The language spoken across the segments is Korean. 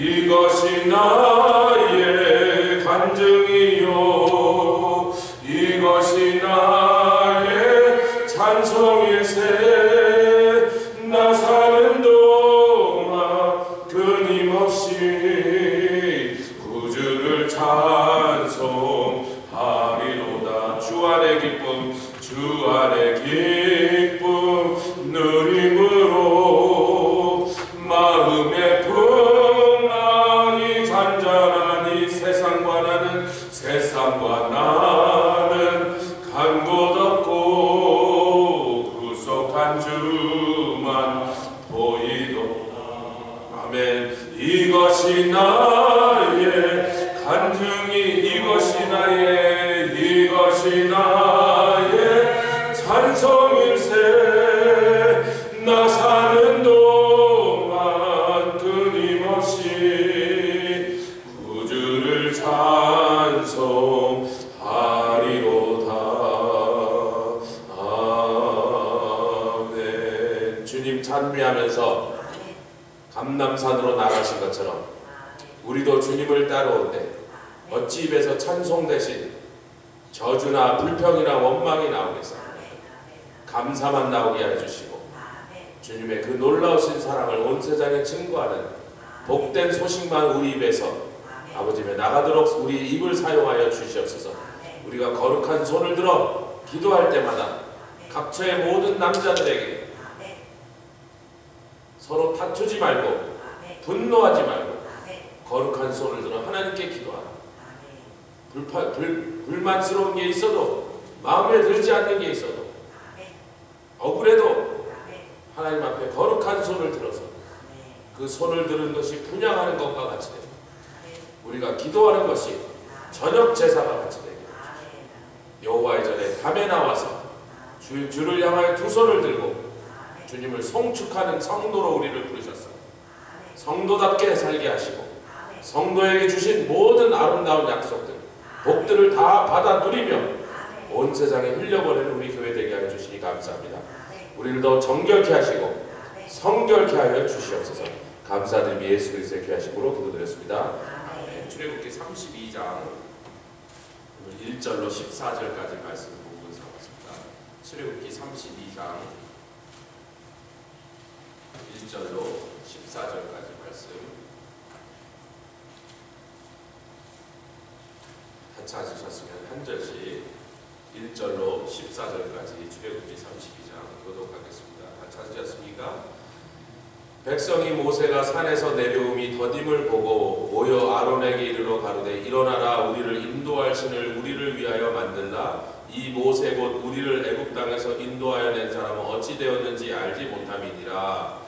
이것이 나의 간증이요 이것이 나의 찬송일세 나 사는 동안 끊임없이 구주를 찬송하리로다. 주 안의 기쁨 주 안의 기쁨 누림으로 마음의 풍랑이 잔잔하니 세상과 나는 간 곳 없고 구속한 주만 보이도다. 아멘. 이것이 나의 간증이 이것이 나의 찬송일세 나 사는 동안 끊임없이 구주를 찬송하리로다. 아멘. 주님 찬미하면서 감람산으로 나가신 것처럼 우리도 주님을 따라오되 어찌 입에서 찬송 대신 저주나 불평이나 원망이 나오겠습니까? 감사만 나오게 해주시고 주님의 그 놀라우신 사랑을 온 세상에 증거하는 복된 소식만 우리 입에서 아버지께 나가도록 우리 입을 사용하여 주시옵소서. 우리가 거룩한 손을 들어 기도할 때마다 각처의 모든 남자들에게 서로 다투지 말고 분노하지 말고 거룩한 손을 들어 하나님께 기도하라. 불만스러운 게 있어도 마음에 들지 않는 게 있어도 억울해도 하나님 앞에 거룩한 손을 들어서 그 손을 드는 것이 분향하는 것과 같이 됩니다. 우리가 기도하는 것이 저녁 제사가 같이 되게 여호와의 전에 밤에 나와서 주를 향하여 두 손을 들고 주님을 송축하는 성도로 우리를 부르셨어요. 성도답게 살게 하시고 성도에게 주신 모든 아름다운 약속들 복들을 다 받아 누리며 온 세상에 흘려보내는 우리 교회 되게 하여 주시니 감사합니다. 우리를 더 정결케 하시고 성결케 하여 주시옵소서. 감사드리며 예수 그리스도의 귀하심으로 기도드렸습니다. 출애굽기 32장 1절로 14절까지 말씀 부분 삼았습니다. 출애굽기 32장 1절로 14절까지 말씀 다 찾으셨으면 한 절씩 1절로 14절까지 출애굽기 32장 교독하겠습니다. 다 찾으셨습니까? 백성이 모세가 산에서 내려옴이 더딤을 보고 모여 아론에게 이르러 가로되 일어나라 우리를 인도할 신을 우리를 위하여 만들라. 이 모세 곧 우리를 애굽 땅에서 인도하여 낸 사람은 어찌 되었는지 알지 못함이니라.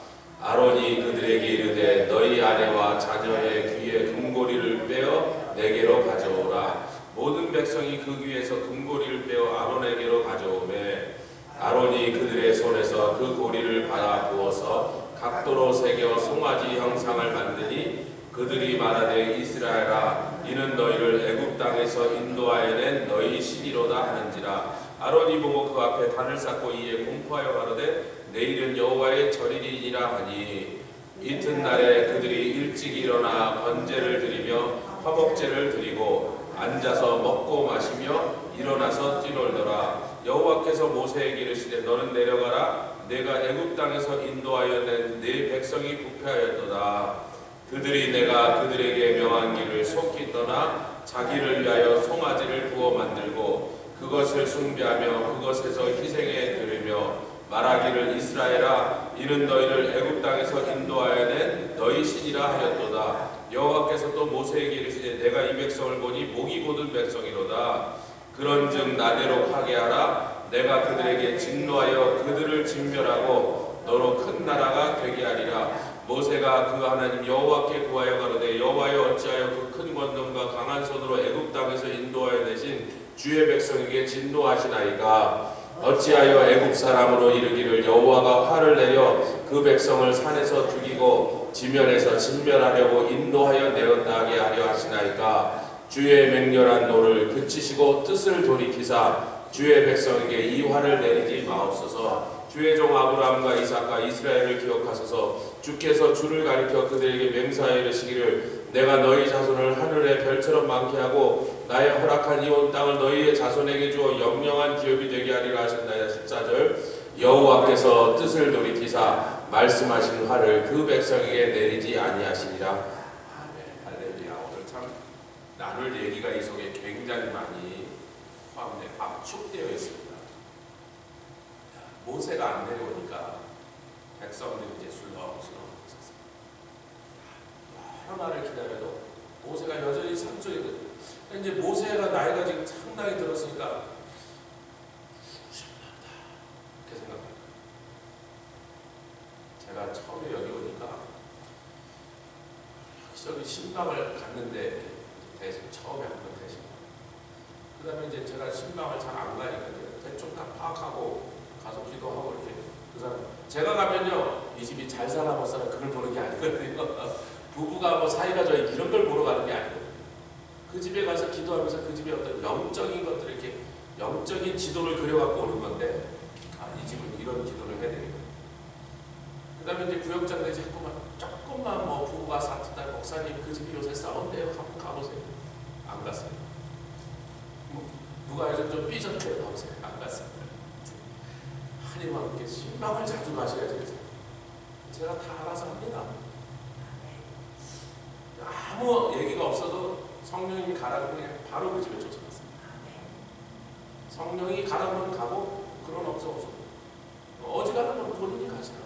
아론이 그들에게 이르되 너희 아내와 자녀의 귀에 금고리를 빼어 내게로 가져오라. 모든 백성이 그 귀에서 금고리를 빼어 아론에게로 가져오매 아론이 그들의 손에서 그 고리를 받아 부어서 각도로 새겨 송아지 형상을 만드니 그들이 말하되 이스라엘아 이는 너희를 애굽 땅에서 인도하여 낸 너희 신이로다 하는지라. 아론이 보고 그 앞에 단을 쌓고 이에 공포하여 가로되 내일은 여호와의 절일이니라 하니 이튿날에 그들이 일찍 일어나 번제를 드리며 화목제를 드리고 앉아서 먹고 마시며 일어나서 뛰놀더라. 여호와께서 모세에게 이르시되 너는 내려가라. 내가 애굽 땅에서 인도하여 낸 네 백성이 부패하였도다. 그들이 내가 그들에게 명한 길을 속히 떠나 자기를 위하여 송아지를 구워 만들고 그것을 숭배하며 그것에서 희생에 드리며 말하기를 이스라엘아 이는 너희를 애굽 땅에서 인도하여 낸 너희 신이라 하였도다. 여호와께서 또 모세에게 이르시되 내가 이 백성을 보니 목이 곧은 백성이로다. 그런즉 나대로 하게 하라. 내가 그들에게 진노하여 그들을 진멸하고 너로 큰 나라가 되게 하리라. 모세가 그 하나님 여호와께 구하여 가로되 여호와여 어찌하여 그 큰 권능과 강한 손으로 애굽 땅에서 인도하여 내신 주의 백성에게 진노하시나이까. 어찌하여 애굽 사람으로 이르기를 여호와가 화를 내려 그 백성을 산에서 죽이고 지면에서 진멸하려고 인도하여 내었다 하게 하려 하시나이까. 주의 맹렬한 노를 그치시고 뜻을 돌이키사 주의 백성에게 이 화를 내리지 마옵소서. 주의 종 아브라함과 이삭과 이스라엘을 기억하소서. 주께서 주를 가리켜 그들에게 맹세하여 이르시기를 내가 너희 자손을 하늘의 별처럼 많게 하고 나의 허락한 이 온 땅을 너희의 자손에게 주어 영영한 기업이 되게 하리라 하신다야. 14절 여호와께서 뜻을 돌이키사 말씀하신 화를 그 백성에게 내리지 아니하시니라. 아멘. 할렐루야. 오늘 참 나눌 얘기가 이 속에 굉장히 많이 압축되어 있습니다. 모세가 안 내려오니까 백성들이 이제 술렁술렁 있었어요. 여러 날을 기다려도 모세가 여전히 산속에 이제 모세가 나이가 지금 상당히 들었으니까 죽으셨다 이렇게 생각합니다. 제가 처음에 여기 오니까 여기저기 신방을 갔는데 대신 처음에 한 번 대신 그 다음에 이제 제가 신방을 잘 안 가니까 대충 다 파악하고 가서 기도하고 이렇게 그 사람 제가 가면요 이 집이 잘 살아 못 살아 그걸 보는 게 아니거든요. 부부가 뭐 사이가 좋아 이런 걸 보러 가는 게 아니거든요. 그 집에 가서 기도하면서 그 집에 어떤 영적인 것들을 이렇게 영적인 지도를 그려갖고 오는 건데 이 집은 이런 기도를 해야 되겠다. 그 다음에 이제 구역장들이 자꾸만 조금만 뭐 부부가 사투다 목사님 그 집이 요새 싸운대요. 한번 가보세요. 안 갔어요. 누가 요즘 좀 삐졌대요. 가보세요. 안 갔어요. 하나님과 함께 신방을 자주 가셔야지. 제가 다 알아서 합니다. 아무 얘기가 없어도 성령님이 가라고 그냥 바로 그 집에 쫓아갔어요. 성령이 가라면 가고 그런 없어. 어지간한 건 본인이 가시라고.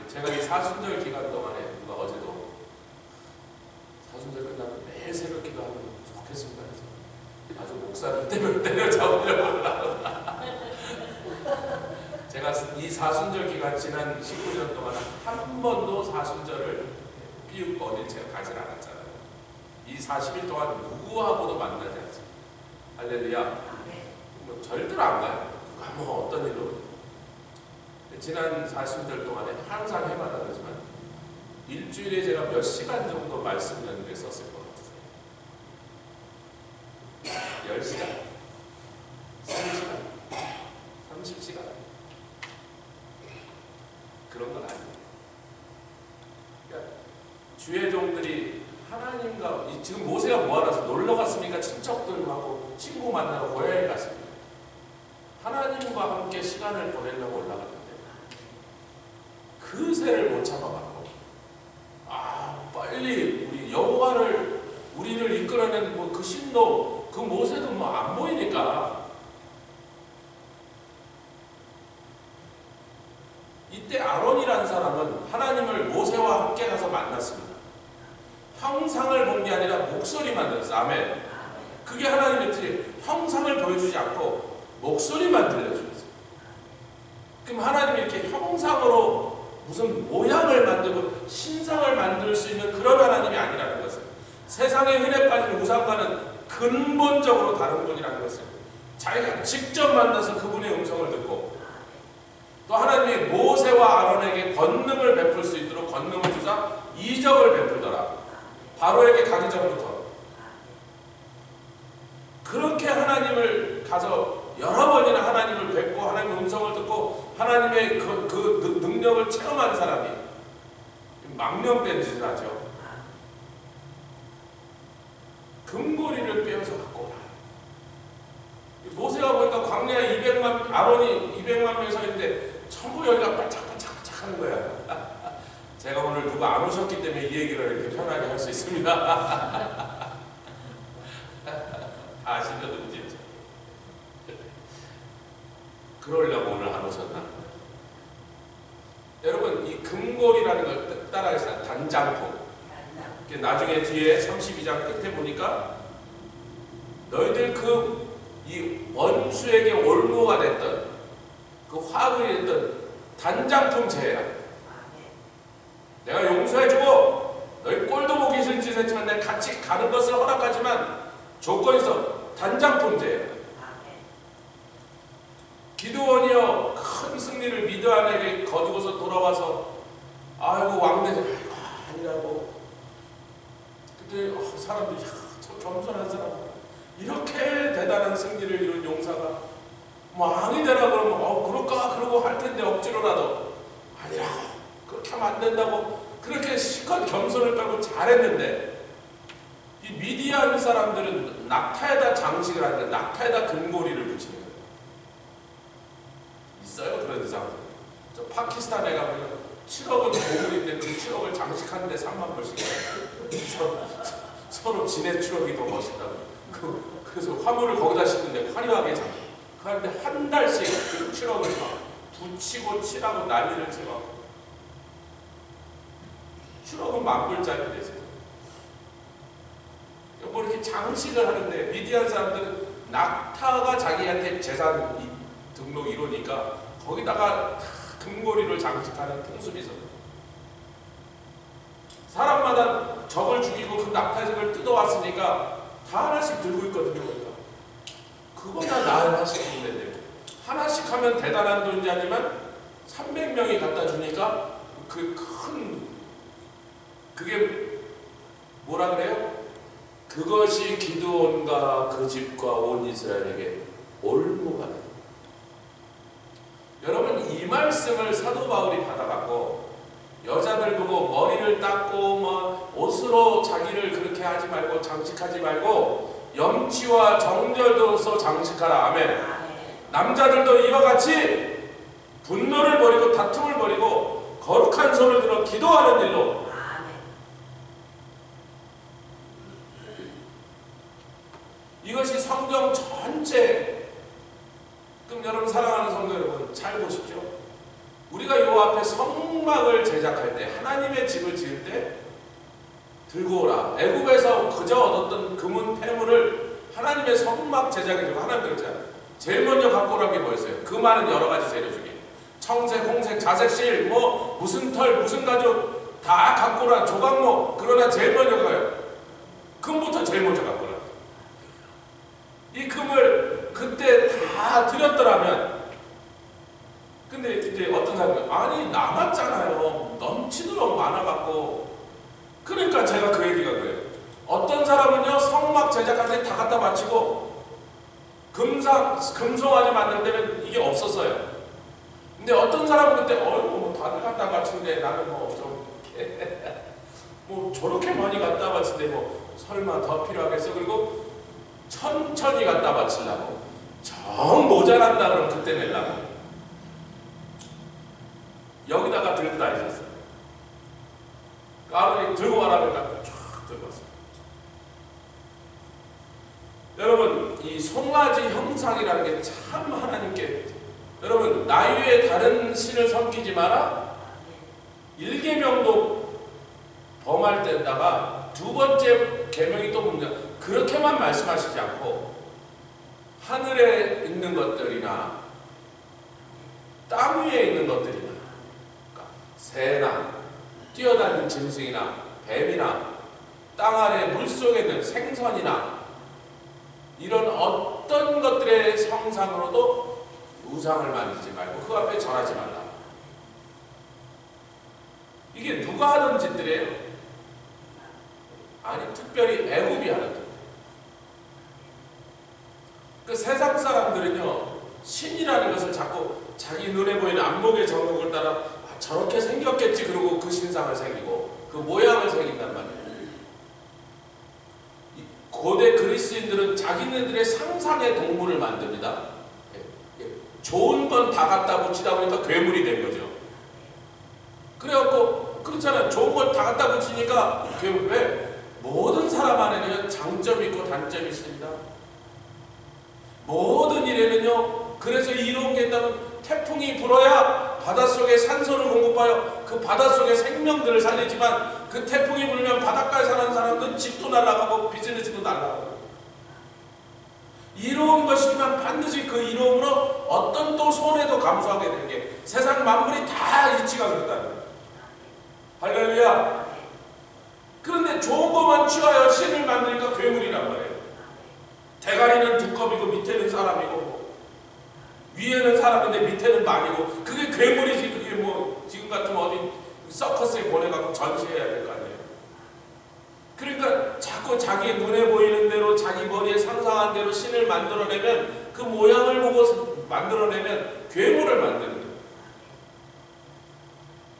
제가 이 사순절 기간 동안에 누가 어제도 사순절 끝나면 매일 새벽 기도하면 좋겠습니다. 아주 목사를 때려잡으려고 제가 이 사순절 기간 지난 19년 동안 한 번도 사순절을 삐웃고 어딜 제가 가지 않았잖아요. 이 40일 동안 누구하고도 만나지 않습니다. 할렐루야. 뭐 절대로 안 가요. 누가 뭐 어떤 일로. 지난 40절 동안에 항상 해마다 그러지만 일주일에 제가 몇 시간 정도 말씀 연구에 썼을 것 같으세요? 10시간? 20시간? 30시간? 그런 건 아니에요. 그러니까 주의 종들이 하나님과 지금 모세가 뭐하러 놀러 갔습니까? 친척들하고 친구 만나러 고향에 갔습니다. 하나님과 함께 시간을 보내려고 올라갔는데 그새를 못 참아갖고 빨리 우리 여호와를 우리를 이끌어낸 뭐 그 신도 그 모세도 뭐 안 보이니까 이때 아론이라는 사람은 하나님을 모세와 함께 가서 만났습니다. 형상을 본 게 아니라 목소리만 들었어요. 아멘. 그게 하나님의 뜻이에요. 형상을 보여주지 않고 목소리만 들려주셨어요. 그럼 하나님이 이렇게 형상으로 무슨 모양을 만들고 신상을 만들 수 있는 그런 하나님이 아니라는 것을, 세상에 흔해 빠진 우상과는 근본적으로 다른 분이라는 것을 자기가 직접 만나서 그분의 음성을 듣고, 또 하나님이 모세와 아론에게 권능을 베풀 수 있도록 권능을 주사 이적을 베풀더라. 바로에게 가기 전부터 그렇게 하나님을 가서 여러 번이나 하나님을 뵙고 하나님의 음성을 듣고 하나님의 그 능력을 체험한 사람이 망령된 짓을 하죠. 금고리를 빼어서 갖고 오라. 모세가 보니까 광야에 아론이 200만 명이 서 있는데 전부 여기가 반짝반짝 하는 거야. 제가 오늘 누가 안 오셨기 때문에 이 얘기를 이렇게 편하게 할 수 있습니다. 아시거든요. 그러려고 오늘 안 오셨나? 여러분, 이 금골이라는 걸 따라하시나? 단장품. 나중에 뒤에 32장 끝에 보니까 너희들 이 원수에게 올무가 됐던 그 화근이 됐던 단장품 죄야. 내가 용서해주고 너희 꼴도 보기 싫은 짓을 했지만 내가 같이 가는 것을 허락하지만 조건이 있어. 단장품 죄야. 기드온이요 큰 승리를 미드안에게 거두고서 돌아와서 아이고 왕대 아니라고. 그때 사람들이 저 겸손한 사람, 이렇게 대단한 승리를 이룬 용사가 왕이 되라 그러면 그럴까 그러고 할 텐데 억지로라도 아니라 그렇게 하면 안 된다고 그렇게 실컷 겸손을 깔고 잘했는데 이 미디안 사람들은 낙타에다 장식을 하니까 낙타에다 금고리를 붙이는 거예요. 있어요 그런 사람들. 저 파키스탄에 가면 7억은 보물인데 그 7억을 장식하는데 3만 불씩 서로 지네 추억이 더 멋있다고. 그래서 화물을 거기다 싣는데 화려하게 장식. 그런데 한 달씩 그 7억을 붙이고 칠하고 난리를 쳐갖고 7억은 만불짜리 되세요. 뭐 이렇게 장식을 하는데 미디안 사람들은 낙타가 자기한테 재산 등록 1호니까 거기다가 금고리를 장식하는 풍습이 있어요. 사람마다 적을 죽이고 그 낙타적을 뜯어왔으니까 다 하나씩 들고 있거든요. 그거나 나 하나씩 하면 된대요. 하나씩 하면 대단한 돈이 아니면 300명이 갖다 주니까 그게 뭐라 그래요? 그것이 기드온과 그 집과 온 이스라엘에게 올무가 돼요. 여러분 이 말씀을 사도 바울이 받아갖고 여자들 보고 머리를 닦고 뭐 옷으로 자기를 그렇게 하지 말고 장식하지 말고 염치와 정결도서 장식하라. 아멘. 남자들도 이와 같이 분노를 버리고 다툼을 버리고 거룩한 손을 들어 기도하는 일로. 이것이 성경 전체. 그럼 여러분 사랑하는 성도 여러분 잘 보십시오. 우리가 요 앞에 성막을 제작할 때 하나님의 집을 지을 때 들고 오라. 애굽에서 그저 얻었던 금은 폐물을 하나님의 성막 제작에 주고 하나님 그랬잖아요. 제일 먼저 갖고 오라는 게 뭐였어요? 그 많은 여러 가지 재료 중에 청색, 홍색, 자색실, 뭐 무슨 털, 무슨 가죽 다 갖고 오라. 조각목. 그러나 제일 먼저 가요. 금부터 제일 먼저 갖고 오라. 이 금을 그때 다 드렸더라면 근데 이제 어떤 사람이 아니 남았잖아요. 넘치도록 많아갖고. 그러니까 제가 그 얘기가 그래요. 어떤 사람은요 성막 제작할 때 다 갖다 바치고 금송아지 만들 때는 이게 없었어요. 근데 어떤 사람은 그때 뭐 다들 갖다 바치는데 나는 뭐 좀 뭐 저렇게 많이 갖다 바치는데 뭐 설마 더 필요하겠어. 그리고 천천히 갖다 바치려고 정 모자란다 그러면 그때 내려고 여기다가 들고 다니셨어요. 아버님 들고 와라 그러니까 쫙 들고 왔어요. 여러분 이 송아지 형상이라는 게 참 하나님께 여러분 나 위에 다른 신을 섬기지 마라. 1계명도 범할 때다가 두 번째 계명이 또 뭡니까? 그렇게만 말씀하시지 않고 하늘에 있는 것들이나 땅 위에 있는 것들이나 그러니까 새나 뛰어다니는 짐승이나 뱀이나 땅 아래 물속에 있는 생선이나 이런 어떤 것들의 형상으로도 우상을 만들지 말고 그 앞에 절하지 말라. 이게 누가 하던 짓들이에요? 아니 특별히 애굽이 하는 짓. 그 세상 사람들은요 신이라는 것을 자꾸 자기 눈에 보이는 안목의 정욕을 따라 저렇게 생겼겠지 그러고 그 신상을 새기고 그 모양을 새긴단 말이에요. 고대 그리스인들은 자기네들의 상상의 동물을 만듭니다. 좋은 건 다 갖다 붙이다 보니까 괴물이 된 거죠. 그래갖고 그렇잖아요. 좋은 걸 다 갖다 붙이니까 괴물. 왜? 모든 사람 안에는 장점이 있고 단점이 있습니다. 모든 일에는요. 그래서 이로운 게 있다면 태풍이 불어야 바닷속에 산소를 공급하여 그 바닷속의 생명들을 살리지만 그 태풍이 불면 바닷가에 사는 사람들은 집도 날아가고 비즈니스도 날아가고 이로운 것이지만 반드시 그 이로움으로 어떤 또 손해도 감수하게 되는 게 세상 만물이 다 이치가 그렇다는 거예요. 할렐루야. 그런데 좋은 것만 취하여 신을 만드니까 괴물이란 말이에요. 대가리는 두꺼비고 밑에는 사람이고 위에는 사람인데 밑에는 말이고 그게 괴물이지. 그게 뭐 지금 같으면 어디 서커스에 보내갖고 전시해야 될 거 아니에요. 그러니까 자꾸 자기 눈에 보이는 대로 자기 머리에 상상한 대로 신을 만들어내면 그 모양을 보고 만들어내면 괴물을 만드는 거예요.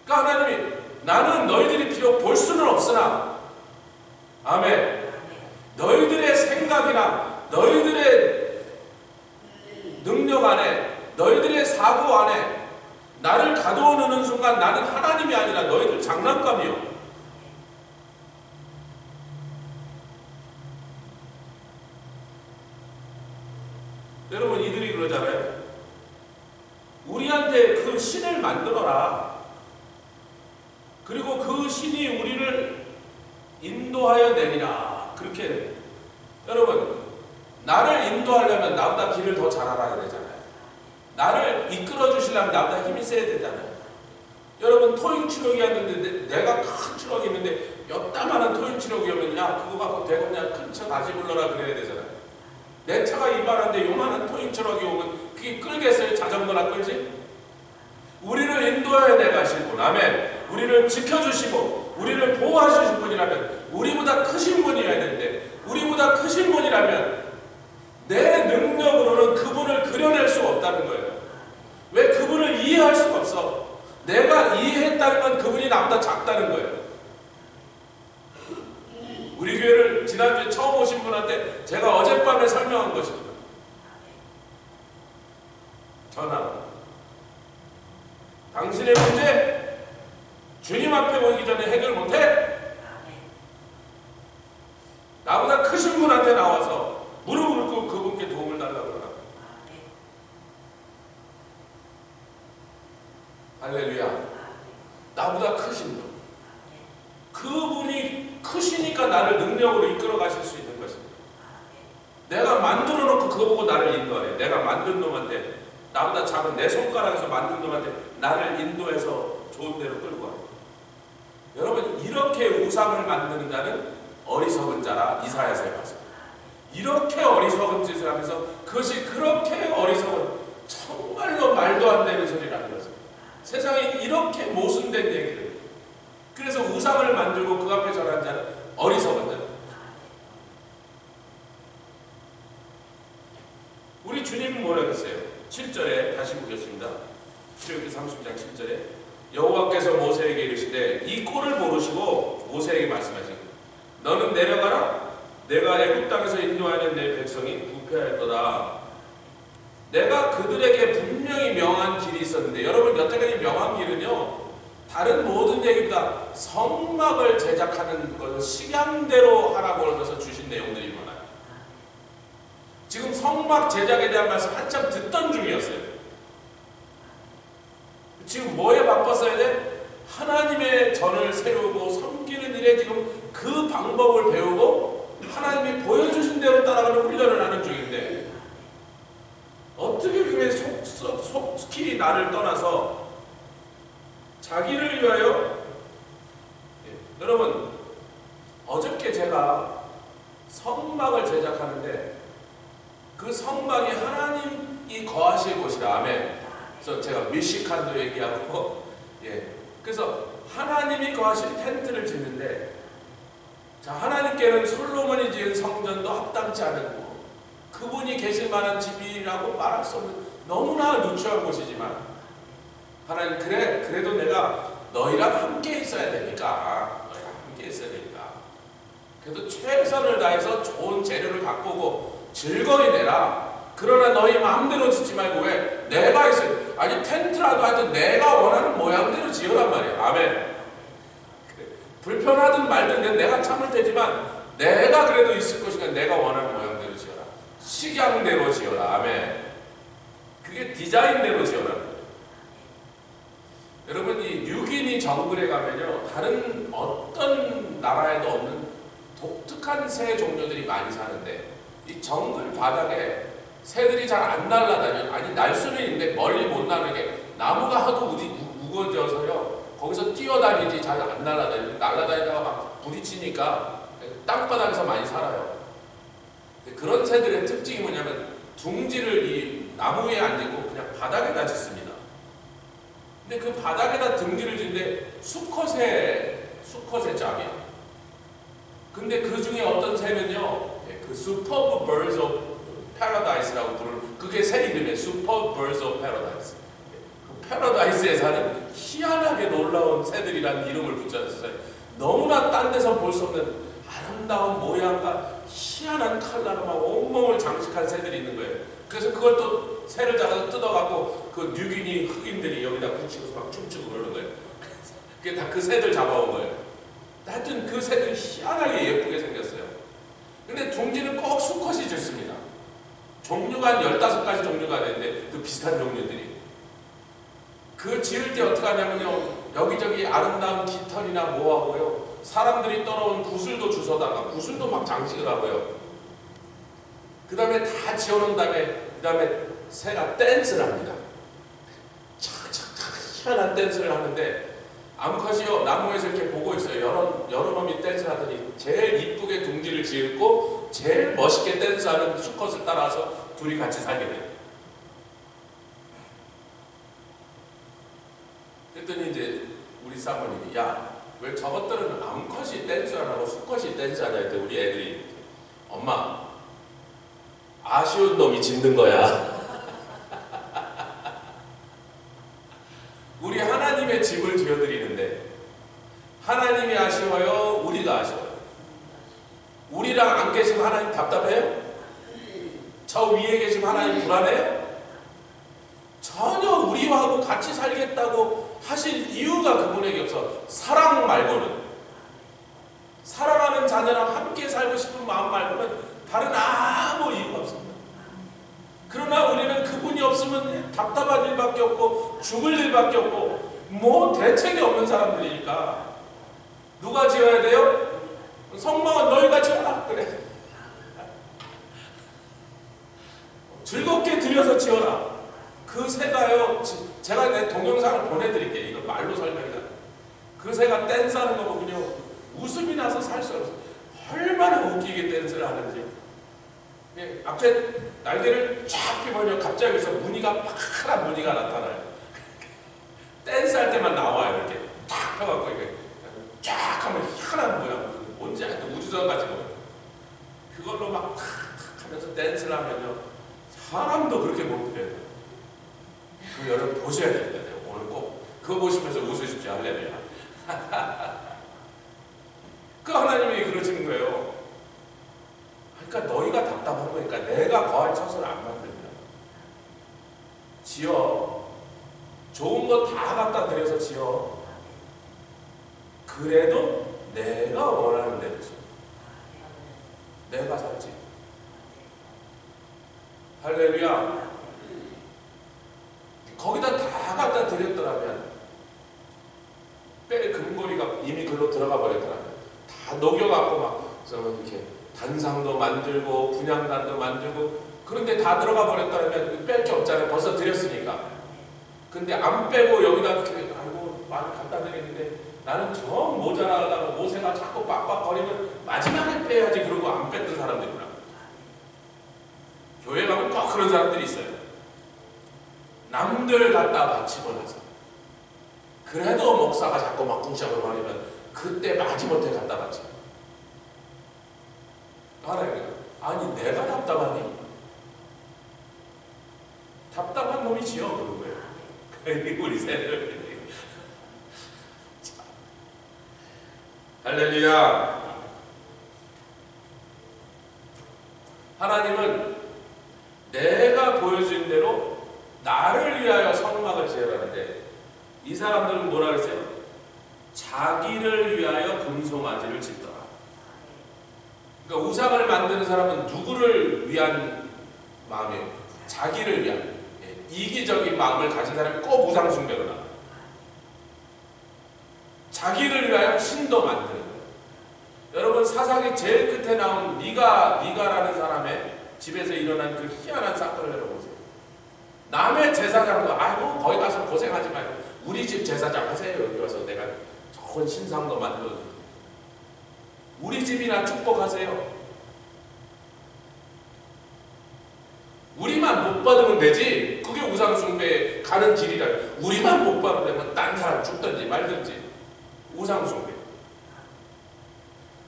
그러니까 하나님이 나는 너희들이 비록 볼 수는 없으나 아멘. 너희들의 생각이나 너희들의 능력 안에 너희들의 사고 안에 나를 가둬놓는 순간 나는 하나님이 아니라 너희들 장난감이요. 여러분 이들이 그러잖아요. 우리한테 그 신을 만들어라. 그리고 그 신이 우리를 인도하여 내리라. 그렇게 여러분 나를 인도하려면 나보다 길을 더 잘 알아야 되잖아요. 나를 이끌어 주시려면 나보다 힘이 세야 되잖아요. 여러분 토익 치료기 하는데 내가 큰 치료기 있는데 요따만한 토익 치료기 오면 야 그거 갖고 되겠냐 큰 차 다시 불러라 그래야 되잖아요. 내 차가 이만한데 요만한 토익 치료기 오면 그게 끌겠어요? 자전거나 끌지? 우리를 인도하여 내가실 분 아멘. 우리를 지켜주시고 우리를 보호하실 분이라면 우리보다 크신 분이어야 되는데 우리보다 크신 분이라면 내 능력으로는 그분을 그려낼 수가 없다는 거예요. 왜 그분을 이해할 수가 없어? 내가 이해했다는 건 그분이 나보다 작다는 거예요. 우리 교회를 지난주에 처음 오신 분한테 제가 어젯밤에 설명한 것입니다. 전하, 당신의 문제 주님 앞에 오기 전에 해결 못해? 나보다 크신 분한테 나와서 무릎을 꿇고 그분께 도움을 달라고 하라. 할렐루야. 나보다 크신 분. 그분이 크시니까 나를 능력으로 이끌어 가실 수 있는 것입니다. 내가 만들어 놓고 그거 보고 나를 인도하래. 내가 만든 놈한테 나보다 작은 내 손가락에서 만든 놈한테 나를 인도해서 좋은 데로 끌고 가래. 여러분 이렇게 우상을 만드는 자는 어리석은 자라 이사야서에 봤습니다. 이렇게 어리석은 짓을 하면서 그것이 그렇게 어리석은 정말로 말도 안 되는 소리라는 것입니다. 세상에 이렇게 모순된 얘기를 그래서 우상을 만들고 그 앞에 절하는 자는 어리석은 자. 우리 주님은 뭐라고 했어요? 7절에 다시 보겠습니다. 출애굽기 30장 7절에 여호와께서 모세에게 이르시되 이 꼴을 모르시고 모세에게 말씀하시고 너는 내려가라. 내가 애굽 땅에서 인도하는 내 백성이 부패할 거다. 내가 그들에게 분명히 명한 길이 있었는데 여러분 여태까지 명한 길은요 다른 모든 얘기보다 성막을 제작하는 것을 식양대로 하라고 하면서 주신 내용들이 많아요. 지금 성막 제작에 대한 말씀 한참 듣던 중이었어요. 지금 뭐에 바빴어야 돼? 하나님의 전을 세우고 섬기는 일에 지금 그 방법을 배우고 하나님이 보여주신 대로 따라가는 훈련을 하는 중인데 어떻게 그게 속히 나를 떠나서 자기를 위하여 여러분 어저께 제가 성막을 제작하는데 그 성막이 하나님이 거하실 곳이라 아멘. 그래서 제가 미시칸도 얘기하고 그래서 하나님이 거하실 텐트를 짓는데 자 하나님께는 솔로몬이 지은 성전도 합당치 않은 곳 그분이 계실 만한 집이라고 말할 수 없는 너무나 누추한 곳이지만 하나님 그래도 내가 너희랑 함께 있어야 되니까 너희랑 함께 있어야 되니까 그래도 최선을 다해서 좋은 재료를 갖고 오고 즐거이 내라. 그러나 너희 마음대로 짓지 말고 왜? 내가 있어요. 아니 텐트라도 하여튼 내가 원하는 모양대로 지으란 말이에요. 아멘. 그래. 불편하든 말든 내가 참을 테지만 내가 그래도 있을 것이니까 내가 원하는 모양대로 지어라. 식양대로 지어라. 아멘. 그게 디자인대로 지어라. 여러분 이 뉴기니 정글에 가면요 다른 어떤 나라에도 없는 독특한 새 종류들이 많이 사는데 이 정글 바닥에 새들이 잘 안 날아다녀요. 아니 날 수는 있는데 멀리 못 나는 게 나무가 하도 무거워져서요 거기서 뛰어다니지 잘 안 날아다니고 날아다니다가 막 부딪히니까 땅바닥에서 많이 살아요. 그런 새들의 특징이 뭐냐면 둥지를 이 나무 위에 안 짓고 그냥 바닥에다 짓습니다. 근데 그 바닥에다 둥지를 짓는데 수컷의 짝이야. 근데 그 중에 어떤 새는요 그 슈퍼브 버즈 오브 패러다이스라고 부르는, 그게 새 이름이에요. 슈퍼 버즈 오브 패러다이스. 그 패러다이스에 사는 희한하게 놀라운 새들이라는 이름을 붙였어요. 너무나 딴 데서 볼 수 없는 아름다운 모양과 희한한 컬러로 막 온몸을 장식한 새들이 있는 거예요. 그래서 그걸 또 새를 잡아서 뜯어갖고 그 뉴기니 흑인들이 여기다 붙이고서 막 춤추고 그러는 거예요. 그게 다 그 새들 잡아온 거예요. 하여튼 그 새들이 희한하게 예쁘게 생겼어요. 근데 둥지는 꼭 수컷이 짖습니다. 종류가 한 15가지 종류가 되는데 그 비슷한 종류들이. 그 지을 때 어떻게 하냐면요, 여기저기 아름다운 깃털이나 뭐하고요, 사람들이 떨어온 구슬도 주워다가 구슬도 막 장식을 하고요. 그 다음에 다 지어놓은 다음에 그 다음에 새가 댄스를 합니다. 착착착 희한한 댄스를 하는데 암컷이요 나무에서 이렇게 보고 있어요. 여러 놈이 댄스를 하더니 제일 이쁘게 둥지를 지었고 제일 멋있게 댄스하는 수컷을 따라서 둘이 같이 살게 돼요. 그랬더니 이제 우리 사모님이, 야, 왜 저것들은 암컷이 댄스 안 하고 수컷이 댄스 하냐 했더니 우리 애들이, 엄마, 아쉬운 놈이 짖는 거야. 우리 하나님의 집을 지어드리는데 하나님이 아쉬워요? 우리가 아쉬워요? 우리랑 안 계시면 하나님 답답해요? 저 위에 계시면 하나님 불안해요? 전혀 우리하고 같이 살겠다고 하실 이유가 그분에게 없어. 사랑 말고는, 사랑하는 자녀랑 함께 살고 싶은 마음 말고는 다른 아무 이유가 없습니다. 그러나 우리는 그분이 없으면 답답한 일밖에 없고 죽을 일밖에 없고 뭐 대책이 없는 사람들이니까 누가 지어야 돼요? 성막은 너희가 지어라. 그래. 즐겁게 들여서 지어라. 그 새가요, 제가 내 동영상을 보내드릴게요. 이거 말로 설명이다. 그 새가 댄스하는 거 보면요, 웃음이 나서 살 수 없어요. 얼마나 웃기게 댄스를 하는지. 예, 앞에 날개를 쫙 펴보면 갑자기 여기서 무늬가 파란 무늬가 나타나요. 댄스할 때만 나와요. 이렇게 탁 펴갖고 이렇게 쫙 하면 희한한 모양, 뭔지 하여튼 우주선 같이 보여요. 그걸로 막 탁 하면서 댄스를 하면요, 사람도 그렇게 못 그려요. 그 여러분 보셔야 됩니다. 오늘 꼭 그거 보시면서 웃으십시오. 할렐루야. 그 하나님이 그러시는 거예요. 그러니까 너희가 답답한 거니까 내가 거할 처소를 안 만듭니다. 지어. 좋은 거 다 갖다 드려서 지어. 그래도 내가 원하는 대로 지어. 내가 살지. 할렐루야. 거기다 다 갖다 드렸더라면, 뼈의 금고리가 이미 글로 들어가 버렸더라면, 다 녹여갖고 막 이렇게 단상도 만들고 분향단도 만들고, 그런데 다 들어가 버렸다면 뺄 게 없잖아요. 벌써 드렸으니까. 근데 안 빼고 여기다 이렇게, 아이고 많이 갖다 드렸는데 나는 정 모자라다고 모세가 자꾸 빡빡거리면 마지막에 빼야지 그러고 안 뺐던 사람들이구나. 교회 가면 꼭 그런 사람들이 있어요. 남들 갖다 바치고 나서 그래도 목사가 자꾸 막 궁시하고 버리면 그때 마지못해 갖다 바쳐. 아니 내가 답답하니? 답답한 놈이 지어 그런 거예요. 우리 새들. 할렐루야. 하나님은 내가 보여준 대로 나를 위하여 성막을 지으라는데, 이 사람들은 뭐라 그랬어요? 자기를 위하여 금송아지를 짓더라. 그러니까 우상을 만드는 사람은 누구를 위한 마음이에요? 자기를 위한, 이기적인 마음을 가진 사람이 꼭 우상 숭배를 합니다. 자기를 위하여 신도 만드는 거예요. 여러분, 사사기 제일 끝에 나온 미가라는 사람의 집에서 일어난 그 희한한 사건을 열어보세요. 남의 제사장, 아이고 거기 가서 고생하지 말고 우리 집 제사장 하세요. 여기 와서 내가 좋은 신상도 만들어드리고 우리 집이나 축복하세요. 우리만 못 받으면 되지. 그게 우상숭배 가는 길이라. 우리만 못 받으면 딴 사람 죽든지 말든지. 우상숭배.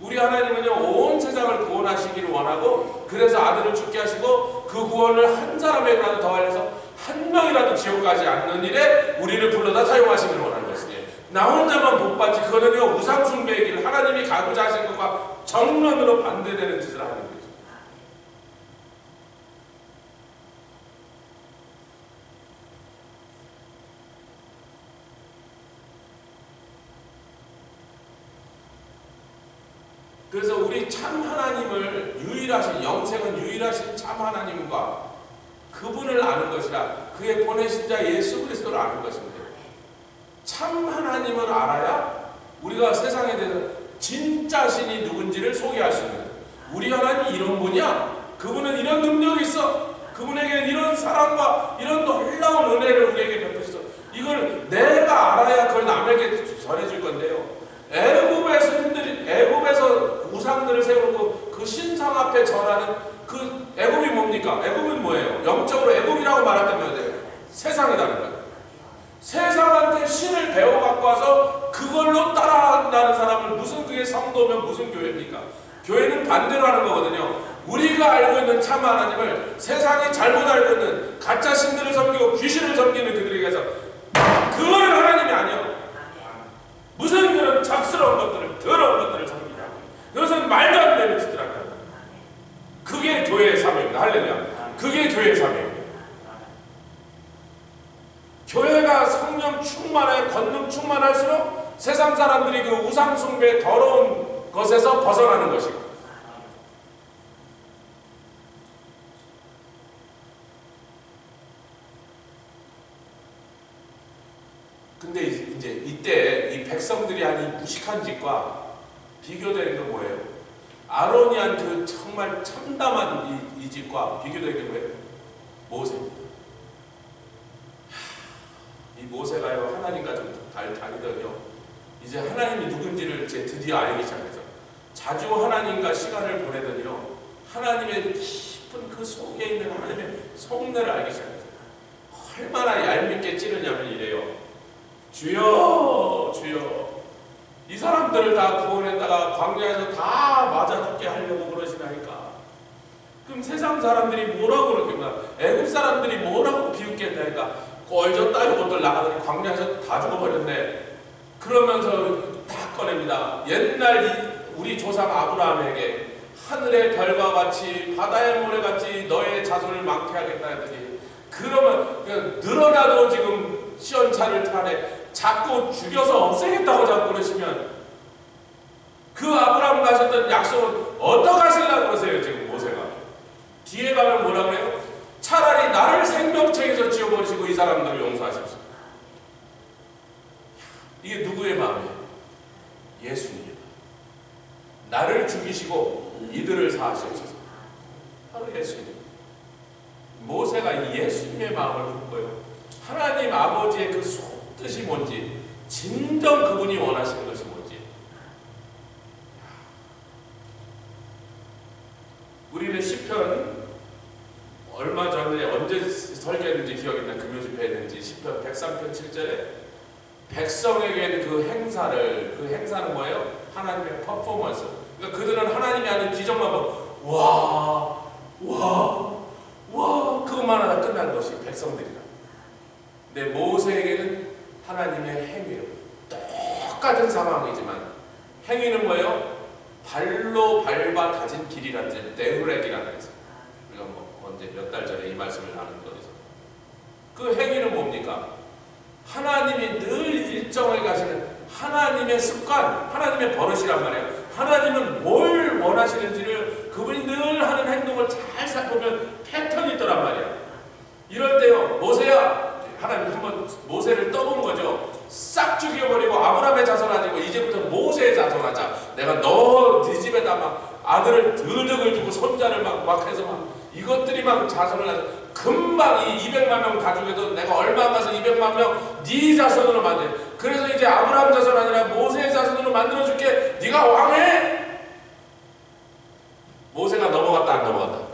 우리 하나님은요, 온 세상을 구원하시기를 원하고, 그래서 아들을 죽게 하시고 그 구원을 한 사람에게라도 더하여서 한 명이라도 지옥 가지 않는 일에 우리를 불러다 사용하시기를 원하는 것이니, 나 혼자만 복 받지, 그거는요 우상 숭배의 길, 하나님이 가고자 하신 것과 정면으로 반대되는 짓을 하는 거죠. 그래서 우리 참 하나님을, 유일하신, 영생은 유일하신 참 하나님과 그분을 아는 것이라, 그의 보내신 자 예수 그리스도를 아는 것인데, 참 하나님을 알아야 우리가 세상에 대해서 진짜 신이 누군지를 소개할 수 있는 거예요. 우리 하나님이 이런 분이야, 그분은 이런 능력이 있어, 그분에게는 이런 사랑과 이런 놀라운 은혜를 우리에게 베푸시죠. 이걸 내가 알아야 그걸 남에게 전해줄 건데요, 애굽에서 우상들을 세우고 그 신상 앞에 절하는 그 애굽이 뭡니까? 애굽은 뭐예요? 영적으로 애굽이라고 말할 때면 세상이라는 거예요. 세상한테 신을 배워 갖고 와서 그걸로 따라한다는 사람은 무슨, 그게 성도면 무슨 교회입니까? 교회는 반대로 하는 거거든요. 우리가 알고 있는 참 하나님을 세상이 잘못 알고 있는 가짜 신들을 섬기고 귀신을 섬기는 그들에게서, 그거는 하나님이 아니요, 무슨 그런 잡스러운 것들을, 더러운 것들을 섬기냐고. 그것은 말도 안 되는 짓을 하는 거예요. 그게 교회의 사명입니다. 할렐루야. 그게 교회의 사명입니다. 교회가 성령 충만해, 권능 충만할수록 세상 사람들이 그 우상 숭배의 더러운 것에서 벗어나는 것이고, 근데 이제 이때 이 백성들이 한 이 무식한 짓과 비교되는 건 뭐예요? 아론이 한 그 정말 참담한 이 짓과 비교되는 게 뭐예요? 모세입니다. 이 모세가요, 하나님과 좀 다니더니요, 이제 하나님이 누군지를 이제 드디어 알기 시작해서 자주 하나님과 시간을 보내더니요, 하나님의 깊은 그 속에 있는 하나님의 속내를 알기 시작해서 얼마나 얄밉게 찌르냐면 이래요. 주여, 주여, 이 사람들을 다 구원했다가 광야에서 다 맞아 죽게 하려고 그러시나니까. 그럼 세상 사람들이 뭐라고 그러겠나? 애굽 사람들이 뭐라고 비웃겠나니까. 꼴저 따위 것들 나가더니 광야에서 다 죽어버렸네. 그러면서 다 꺼냅니다. 옛날 우리 조상 아브라함에게 하늘의 별과 같이 바다의 모래같이 너의 자손을 많게 하겠다 했더니, 그러면 그냥 늘어나도 지금 시원찮을 탄에 자꾸 죽여서 없애겠다고 자꾸 그러시면, 그 아브라함과 하셨던 약속은 어떡하시려고 그러세요? 지금 모세가 뒤에 가면 뭐라 그래요? 차라리 나를 생명책에서 지워버리시고 이 사람들을 용서하십시오. 이게 누구의 마음이에요? 예수님이에요. 나를 죽이시고 이들을 사하시옵소서. 바로 예수님. 모세가 이 예수님의 마음을 묻고요, 하나님 아버지의 그 뜻이 뭔지, 진정 그분이 원하시는 것이 뭔지. 우리는 시편, 얼마 전에 언제 설교했는지 기억이 나, 금요 집회했는지, 시편 103편 7절에 백성에게는 그 행사는 뭐예요? 하나님의 퍼포먼스. 그러니까 그들은 하나님이 아닌 기적만 보고 와 그것만 하다 끝난 것이 백성들이다. 근데 모세에게는 하나님의 행위로, 똑같은 상황이지만 행위는 뭐예요? 발로 밟아 다진 길이라는 뜻, 네후렉이라는 뜻. 우리가 언제 몇 달 전에 이 말씀을 나눈 거에서 그 행위는 뭡니까? 하나님이 늘 일정하게 가시는 하나님의 습관, 하나님의 버릇이란 말이에요. 하나님은 뭘 원하시는지를 그분이 늘 하는 행동을 잘 살펴보면 패턴이 있더란 말이에요. 이럴 때요, 모세야, 하나님 한번 모세를 떠본 거죠. 싹 죽여버리고 아브라함의 자손 아니고 이제부터 모세의 자손 하자. 내가 네 집에다 막 아들을 드득을 주고 손자를 막 해서 막 이것들이 막 자손을 하자. 금방 이 200만 명 다 죽여도 내가 얼마 가서 200만 명 네 자손으로 만들. 그래서 이제 아브라함 자손 아니라 모세의 자손으로 만들어줄게. 네가 왕해. 모세가 넘어갔다 안 넘어갔다?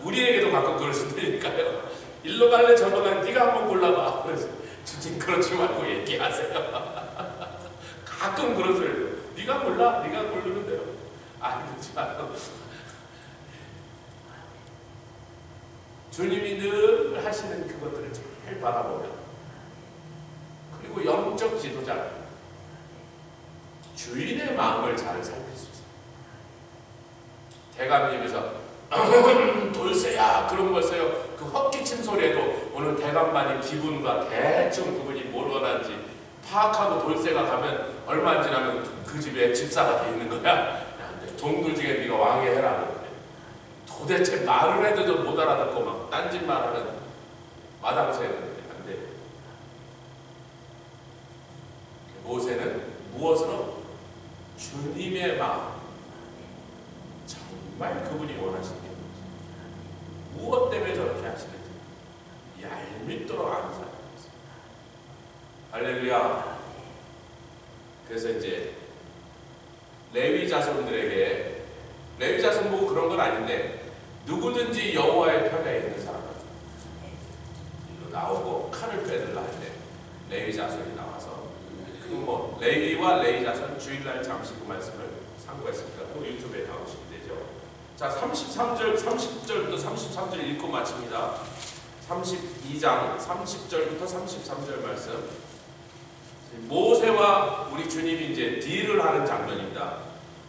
우리에게도 가끔 그럴 수도 있으니까요. 일로 갈래 저로 갈래 네가 한번 골라봐. 그래서 주님 그러지 말고 얘기하세요. 가끔 그런 소리 해요. 네가 골라. 네가 고르는 대로. 아니 그렇지 말고. 주님이 늘 하시는 그것들을 잘 바라보면, 그리고 영적 지도자 주인의 마음을 잘 살필 수 있어요. 대감님에서 돌쇠야 그런 걸 써요. 그 헛기침 소리에도 오늘 대감반이 기분과 대충 그분이 뭘 원하는지 파악하고 돌쇠가 가면 얼마 안 지나면 그 집에 집사가 돼 있는 거야. 야, 종들 중에 네가 왕이 해라 그러는데 도대체 말을 해도 못 알아듣고 막 딴짓 말하는 마당새는 안 돼. 모세는 무엇으로? 주님의 마음, 정말 그분이 원하시는 게 무엇 때문에 저렇게 하시는지 얄밉도록 아는 사람이었어요. 할렐루야. 그래서 이제 레위 자손들에게, 레위 자손 보고 그런 건 아닌데, 누구든지 여호와의 편에 있는 사람은 일로 나오고 칼을 빼들라 할 때 레위 자손이 나와서, 그 뭐 레위와 레위 자손 주일날 잠시 그 말씀을 참고했습니다. 또 유튜브에 나오시면 되죠. 자, 33절, 30절부터 33절 읽고 마칩니다. 32장 30절부터 33절 말씀. 모세와 우리 주님이 이제 딜을 하는 장면입니다.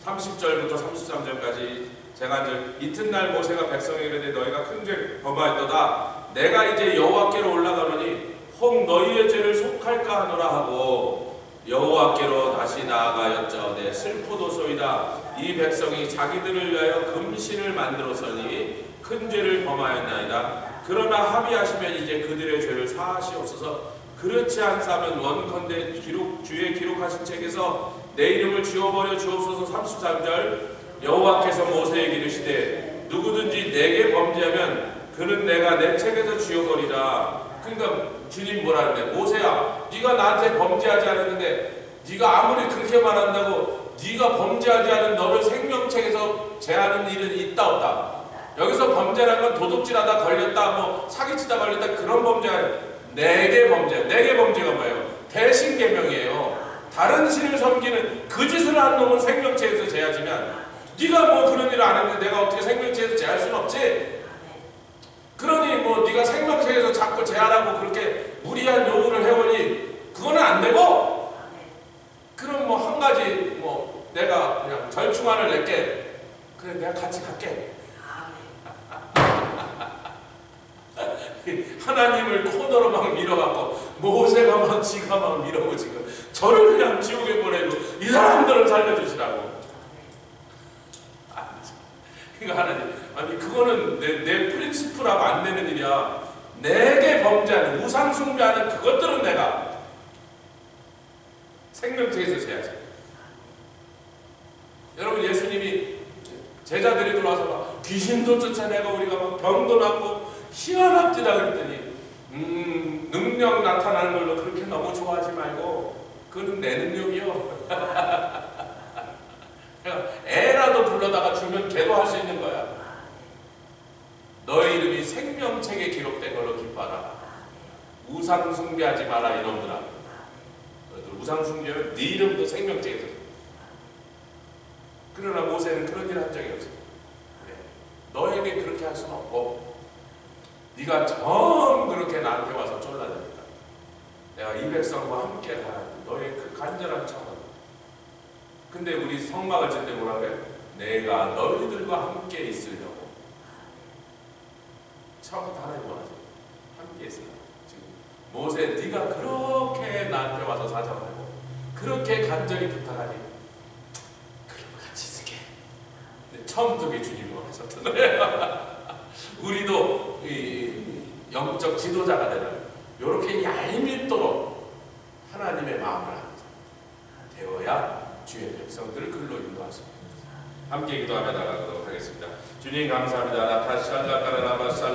30절부터 33절까지 제가 이제 이튿날 모세가 백성에게 이르되 너희가 큰 죄를 범하였도다. 내가 이제 여호와께로 올라가노니 혹 너희의 죄를 속할까 하노라 하고 여호와께로 다시 나아가 여짜오되 슬프도소이다. 이 백성이 자기들을 위하여 금신을 만들었으니 큰 죄를 범하였나이다. 그러나 합의하시면 이제 그들의 죄를 사하시옵소서. 그렇지 않사면 원컨대 주의 기록하신 책에서 내 이름을 지워버려 주옵소서. 33절 여호와께서 모세에게 이르시되 누구든지 내게 범죄하면 그는 내가 내 책에서 지워버리라. 그러니까 주님 뭐라 그러는데, 모세야 네가 나한테 범죄하지 않았는데 네가 아무리 그렇게 말한다고 네가 범죄하지 않은 너를 생명책에서 제하는 일은 있다 없다. 여기서 범죄라는 건 도둑질하다 걸렸다, 뭐 사기치다 걸렸다, 그런 범죄가 내게 범죄. 내게 범죄가 뭐예요? 대신 계명이에요. 다른 신을 섬기는 그 짓을 한 놈은 생명체에서 제하지만 네가 뭐 그런 일을 안 했는데 내가 어떻게 생명체에서 제할 수는 없지. 그러니 뭐 네가 생명체에서 자꾸 제하라고 그렇게 무리한 요구를 해오니 그거는 안 되고, 그럼 뭐 한 가지 뭐 내가 그냥 절충안을 낼게. 그래 내가 같이 갈게. 하나님을 코너로 막 밀어갖고 모세가 막 지가 막 밀어고 지금 저를 그냥 지옥에 보내고 이 사람들을 살려주시라고. 그러니까 하나님, 아니 그거는 내 프린시플하고 안 되는 일이야. 내게 범죄하는 우상 숭배하는 그것들은 내가 생명체에서 제하지. 여러분 예수님이 제자들이 들어와서 막 귀신도 쫓아내고 우리가 막 병도 낫고 희한합디다 그랬더니 능력 나타나는 걸로 그렇게 너무 좋아하지 말고 그건 내 능력이요. 애라도 불러다가 주면 걔도 할 수 있는 거야. 너의 이름이 생명책에 기록된 걸로 기뻐하라. 우상 숭배하지 마라 이놈들아. 우상 숭배는 네 이름도 생명책에서. 그러나 모세는 그런 일 한 적이 없어. 그래. 너에게 그렇게 할 수는 없고 네가 정 그렇게 나한테 와서 쫄라다니까 내가 이 백성과 함께 가라고 너의 그 간절한 청원. 근데 우리 성막을 짓을 때 뭐라 그래? 내가 너희들과 함께 있으려고. 처음부터 하나님 원하죠. 함께 있으려고. 지금 모세 네가 그렇게 나한테 와서 사정하고 그렇게 간절히 부탁하니 그럼 같이 있을게. 근데 처음부터 그게 주님이 원하셨던 거예요. 우리도 이 영적 지도자가 되는 이렇게 얄밉도록 하나님의 마음을 아는 자 되어야 주의 백성들을 글로 인도할 수 있습니다. 함께 기도하며 나가도록 하겠습니다. 주님 감사합니다. 나타샬라카라바샬라